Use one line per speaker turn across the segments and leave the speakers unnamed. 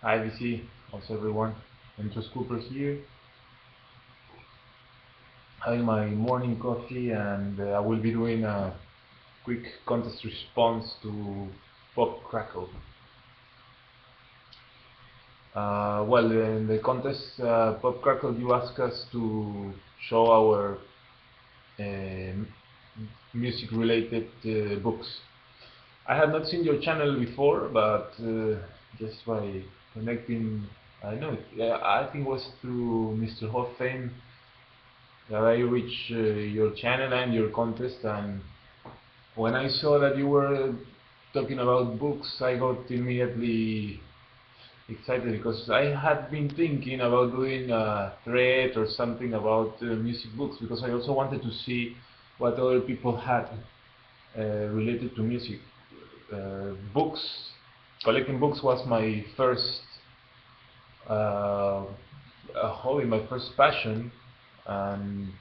Hi VC, how's everyone? Entros Cooper here, having my morning coffee, and I will be doing a quick contest response to Popcrackle. Well, in the contest Popcrackle, you ask us to show our music-related books. I had not seen your channel before, but just by connecting, I know it. Yeah, I think it was through Mr. Hoffame that I reached your channel and your contest, and when I saw that you were talking about books, I got immediately excited because I had been thinking about doing a thread or something about music books, because I also wanted to see what other people had related to music. Books, collecting books was my first hobby, my first passion, and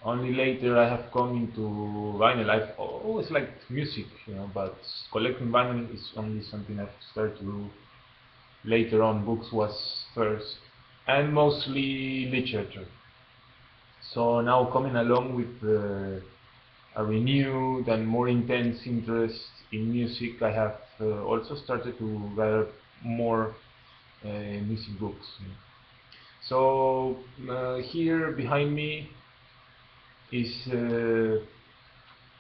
only later I have come into vinyl. I've always liked music, but collecting vinyl is only something I've started to do later on. Books was first, and mostly literature. So now coming along with a renewed and more intense interest in music, I have also started to gather more music books. So here behind me is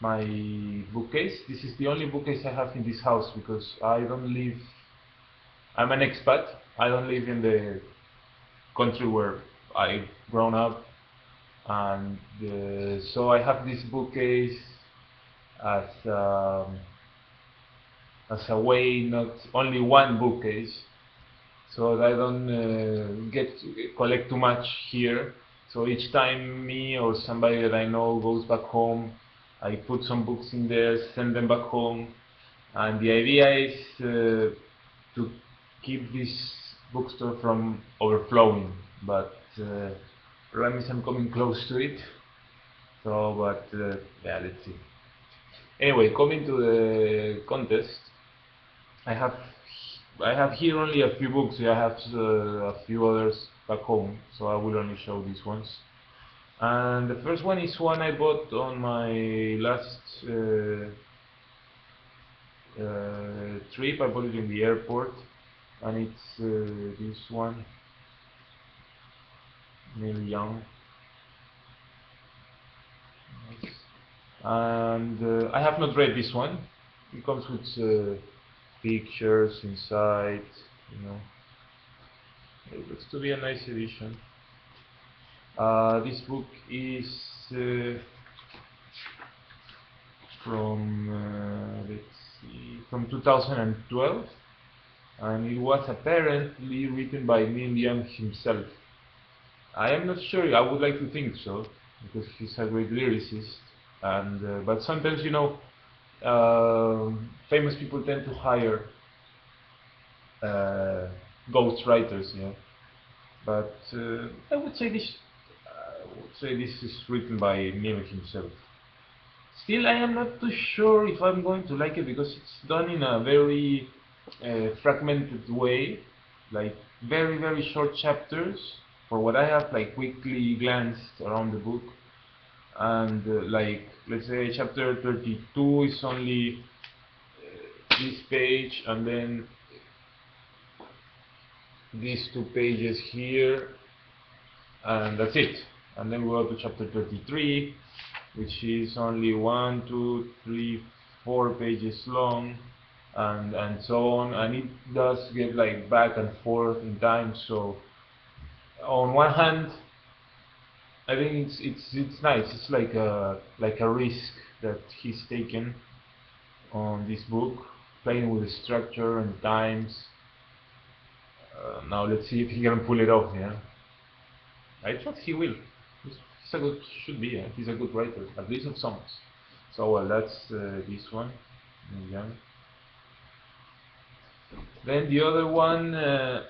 my bookcase. This is the only bookcase I have in this house because I don't live, I'm an expat. I don't live in the country where I grown up, and so I have this bookcase as as a way, not only one bookcase, so that I don't get to collect too much here. So each time me or somebody that I know goes back home, I put some books in there, send them back home, and the idea is to keep this bookstore from overflowing. But problem is I'm coming close to it. So, but yeah, let's see. Anyway, coming to the contest, I have I have here only a few books. I have a few others back home, so I will only show these ones. And the first one is one I bought on my last trip. I bought it in the airport, and it's this one, Neil Young. And I have not read this one. It comes with pictures inside, you know. It looks to be a nice edition. This book is from let's see, from 2012, and it was apparently written by Neil Young himself. I am not sure. I would like to think so, because he's a great lyricist. And but sometimes, famous people tend to hire ghost writers, But I would say this is written by Neil himself. Still, I am not too sure if I'm going to like it, because it's done in a very fragmented way, like very very short chapters. For what I have like quickly glanced around the book, and like let's say chapter 32 is only this page, and then these two pages here, and that's it. And then we go to chapter 33, which is only 1, 2, 3, 4 pages long, and so on. And it does get like back and forth in time. So on one hand, I think it's nice. It's like a risk that he's taken on this book, playing with the structure and times. Now let's see if he can pull it off. Yeah, I trust he will. He's a good, should be. Yeah? He's a good writer, at least of songs. So well, that's this one. Yeah. Then the other one, the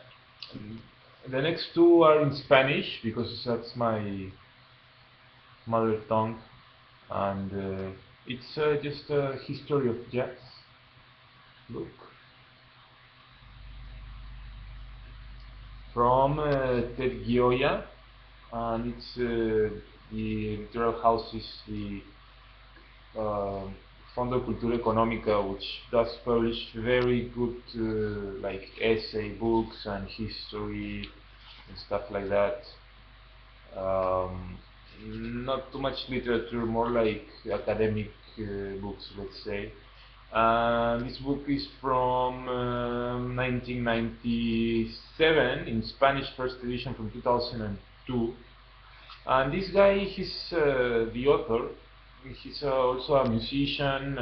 next two are in Spanish, because that's my mother tongue, and it's just a history of jazz. Look, from Ted Gioia, and it's the editorial house is the Fondo Cultura Económica, which does publish very good like essay books and history and stuff like that. Not too much literature, more like academic books, let's say. This book is from 1997 in Spanish, first edition from 2002. And this guy, he's the author. He's also a musician,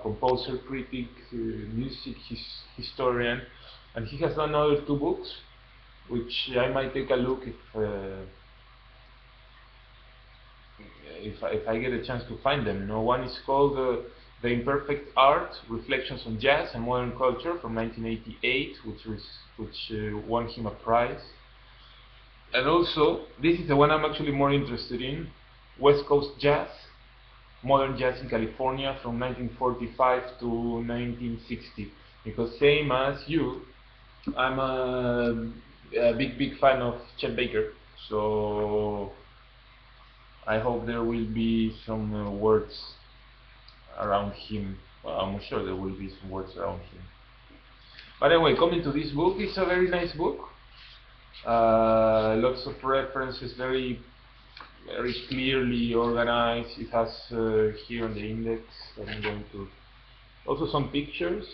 composer, critic, music historian, and he has done other two books, which I might take a look if I get a chance to find them. You know, one is called The Imperfect Art: Reflections on Jazz and Modern Culture from 1988, which won him a prize. And also, this is the one I'm actually more interested in: West Coast Jazz, Modern Jazz in California from 1945 to 1960. Because same as you, I'm a big fan of Chet Baker. So I hope there will be some words around him. Well, I'm sure there will be some words around him. But anyway, coming to this book, it's a very nice book. Lots of references, very clearly organized. It has here on the index that I'm going to, also some pictures,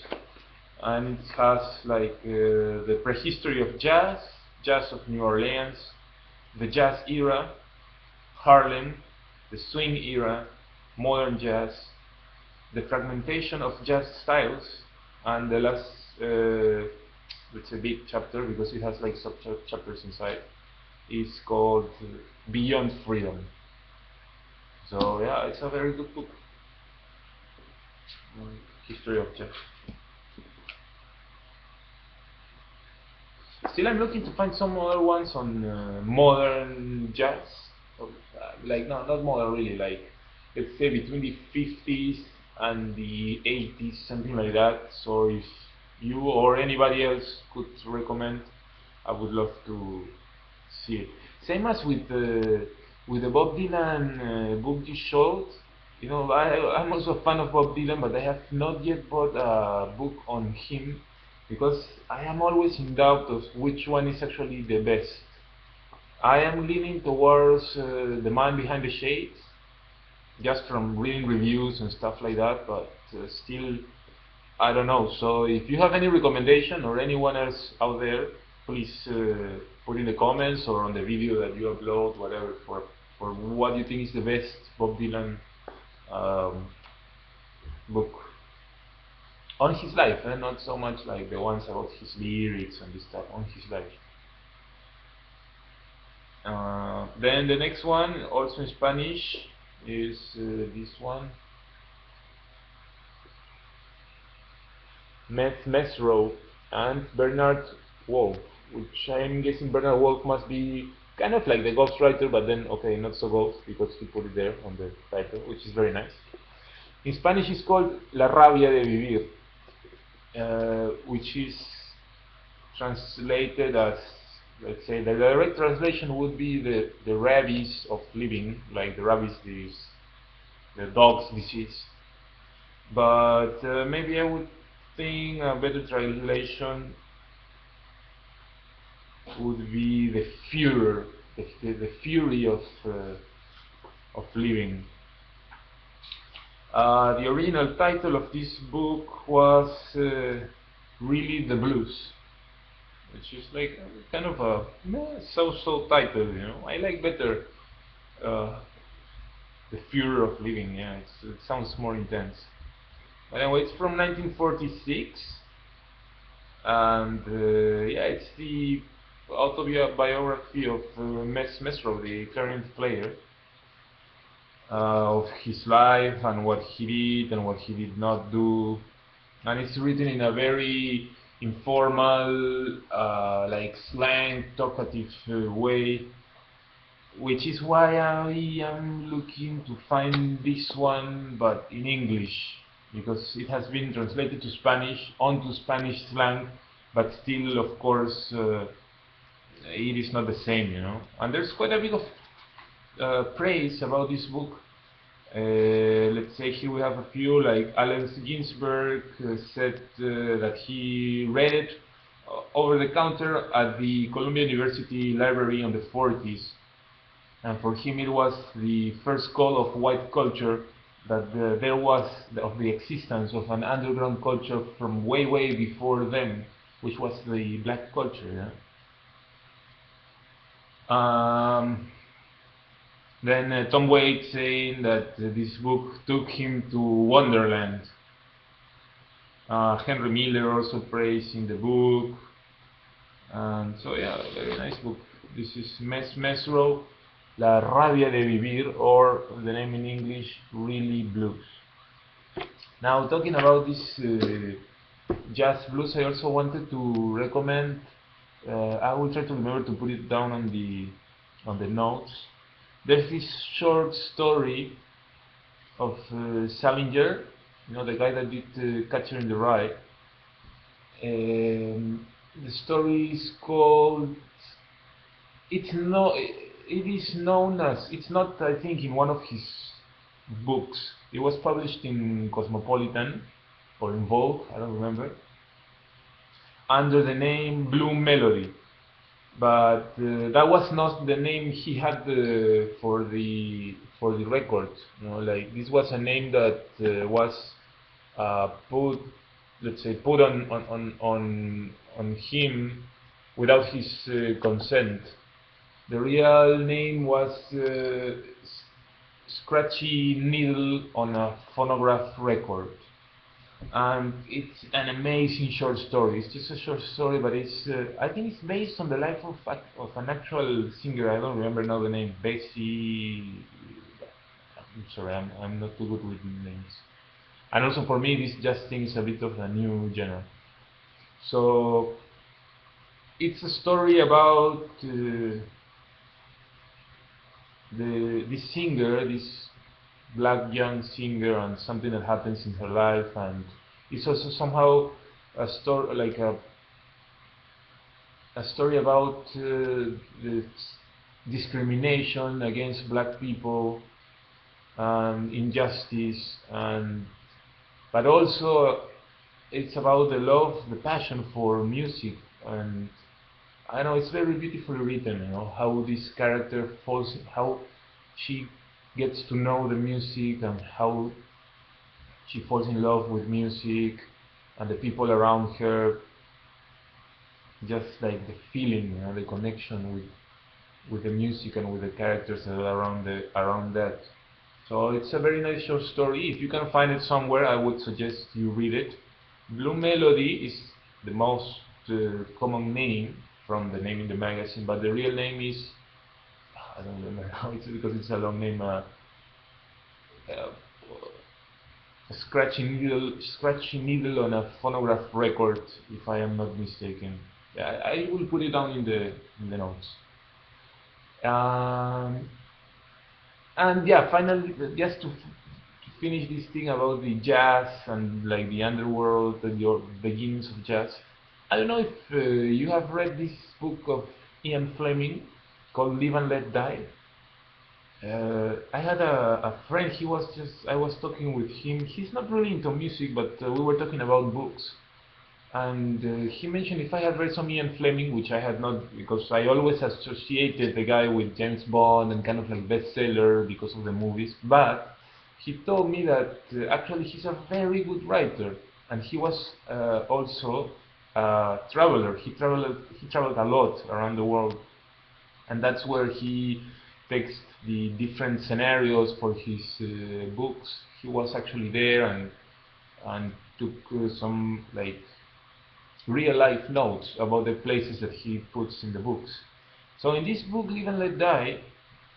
and it has like the prehistory of jazz, jazz of New Orleans, the jazz era, Harlem, the swing era, modern jazz, the fragmentation of jazz styles, and the last, it's a big chapter because it has like sub-chapters inside, is called Beyond Freedom. So yeah, it's a very good book. History of jazz. Still, I'm looking to find some other ones on modern jazz. Like not modern really, like let's say between the 50s and the 80s, something like that. So if you or anybody else could recommend, I would love to see it. Same as with the Bob Dylan book you showed. You know, I'm also a fan of Bob Dylan, but I have not yet bought a book on him because I am always in doubt of which one is actually the best. I am leaning towards The Man Behind the Shades, just from reading reviews and stuff like that, but still, I don't know. So if you have any recommendation or anyone else out there, please put in the comments or on the video that you upload, whatever, for what you think is the best Bob Dylan book on his life, and not so much like the ones about his lyrics and this stuff, on his life. Then the next one, also in Spanish, is this one, Mesro and Bernard Wolf, which I'm guessing Bernard Wolf must be kind of like the ghostwriter, but then okay, not so ghost because he put it there on the title, which is very nice. In Spanish it's called La Rabia de Vivir, which is translated as, let's say, the direct translation would be the rabies of living, like the rabies disease, the dog's disease. But maybe I would think a better translation would be the furor, the fury of living. The original title of this book was Really the Blues, which is like kind of a so-so title, you know. I like better the furor of living. Yeah, it sounds more intense. But anyway, it's from 1946, and yeah, it's the autobiography of Mesro, the clarinet player, of his life and what he did and what he did not do, and it's written in a very informal, like slang, talkative way, which is why I am looking to find this one, but in English, because it has been translated to Spanish, onto Spanish slang, but still, of course, it is not the same, you know. And there's quite a bit of praise about this book. Let's say here we have a few, like Allen Ginsberg said that he read it over the counter at the Columbia University Library in the 40s, and for him it was the first call of white culture, that there was of the existence of an underground culture from way before them, which was the black culture. Yeah? Then Tom Waits saying that this book took him to Wonderland. Henry Miller also praising the book. And so yeah, very nice book. This is Mesro, La Rabia de Vivir, or the name in English, Really Blues. Now, talking about this jazz blues, I also wanted to recommend, I will try to remember to put it down on the notes. There's this short story of Salinger, you know, the guy that did Catcher in the Rye. The story is called, it is known as, it's not, I think, in one of his books. It was published in Cosmopolitan or in Vogue, I don't remember, under the name Blue Melody. But that was not the name he had for the record. You know, like this was a name that was put, let's say, put on him without his consent. The real name was Scratchy Needle on a Phonograph Record. And it's an amazing short story. It's just a short story, but it's I think it's based on the life of an actual singer. I don't remember now the name. Bessie. I'm sorry, I'm not too good with names. And also for me, this just thing is a bit of a new genre. So it's a story about this singer, this black young singer, and something that happens in her life, and it's also somehow a story, like a story about the discrimination against black people and injustice, but also it's about the love, the passion for music. And I know it's very beautifully written, you know, how this character falls, how she gets to know the music, and how she falls in love with music and the people around her, just like the feeling, you know, the connection with the music and with the characters that are around that. So it's a very nice short story. If you can find it somewhere, I would suggest you read it. Blue Melody is the most common name from the name in the magazine, but the real name is, I don't remember how, it's because it's a long name. Scratchy needle on a phonograph record, if I am not mistaken. Yeah, I will put it down in the notes. And yeah, finally, just to finish this thing about the jazz and like the underworld and your beginnings of jazz. I don't know if you have read this book of Ian Fleming called Live and Let Die. I had a friend, I was talking with him, he's not really into music, but we were talking about books. And he mentioned if I had read some Ian Fleming, which I had not, because I always associated the guy with James Bond and kind of like bestseller because of the movies. But he told me that actually he's a very good writer, and he was also a traveler. He traveled a lot around the world, and that's where he takes the different scenarios for his books. He was actually there and took some like real life notes about the places that he puts in the books. So in this book, Live and Let Die,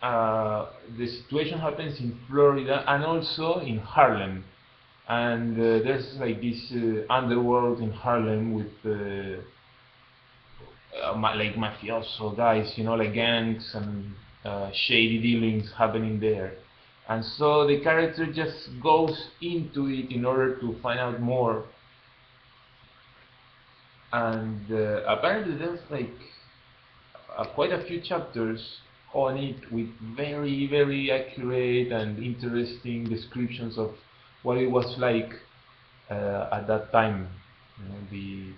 the situation happens in Florida and also in Harlem. And there's like this underworld in Harlem with like mafioso guys, you know, like gangs and shady dealings happening there. And so the character just goes into it in order to find out more. And apparently there's like quite a few chapters on it with very, very accurate and interesting descriptions of what it was like at that time, you know,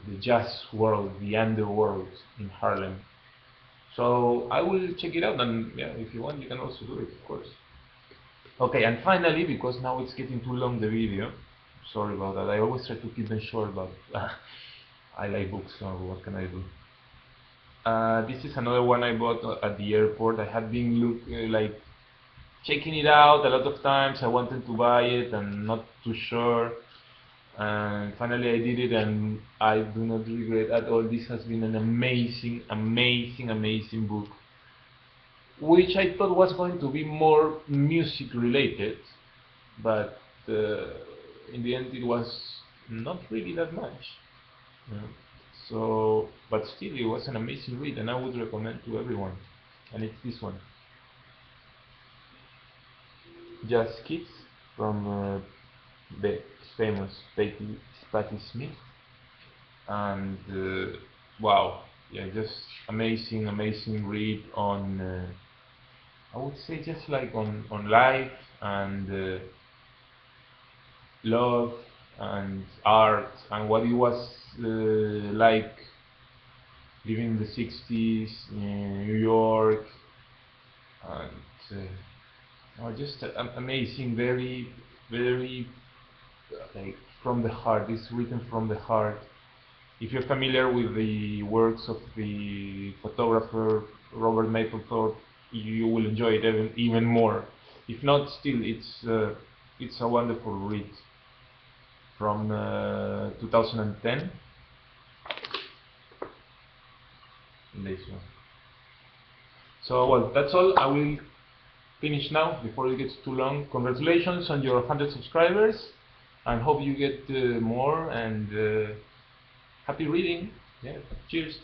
the jazz world, the underworld in Harlem. So I will check it out, and yeah, if you want, you can also do it, of course. Okay, and finally, because now it's getting too long, the video, sorry about that, I always try to keep them short, but I like books, so what can I do? This is another one I bought at the airport. I had been like checking it out a lot of times. I wanted to buy it and not too sure, and finally I did it, and I do not regret at all. This has been an amazing, amazing, amazing book, which I thought was going to be more music related, but in the end it was not really that much. Yeah. So, but still, it was an amazing read, and I would recommend to everyone. And it's this one, Just Kids, from the famous Patti Smith, and wow, yeah, just amazing, amazing read on. I would say just like on life and love and art and what it was like living in the 60s in New York, and just amazing, very, very like from the heart. It's written from the heart. If you're familiar with the works of the photographer Robert Mapplethorpe, you will enjoy it even more. If not, still, it's a wonderful read from 2010. This one. So, well, that's all. I will finish now before it gets too long. Congratulations on your 100 subscribers, and hope you get more, and happy reading. Yeah, cheers.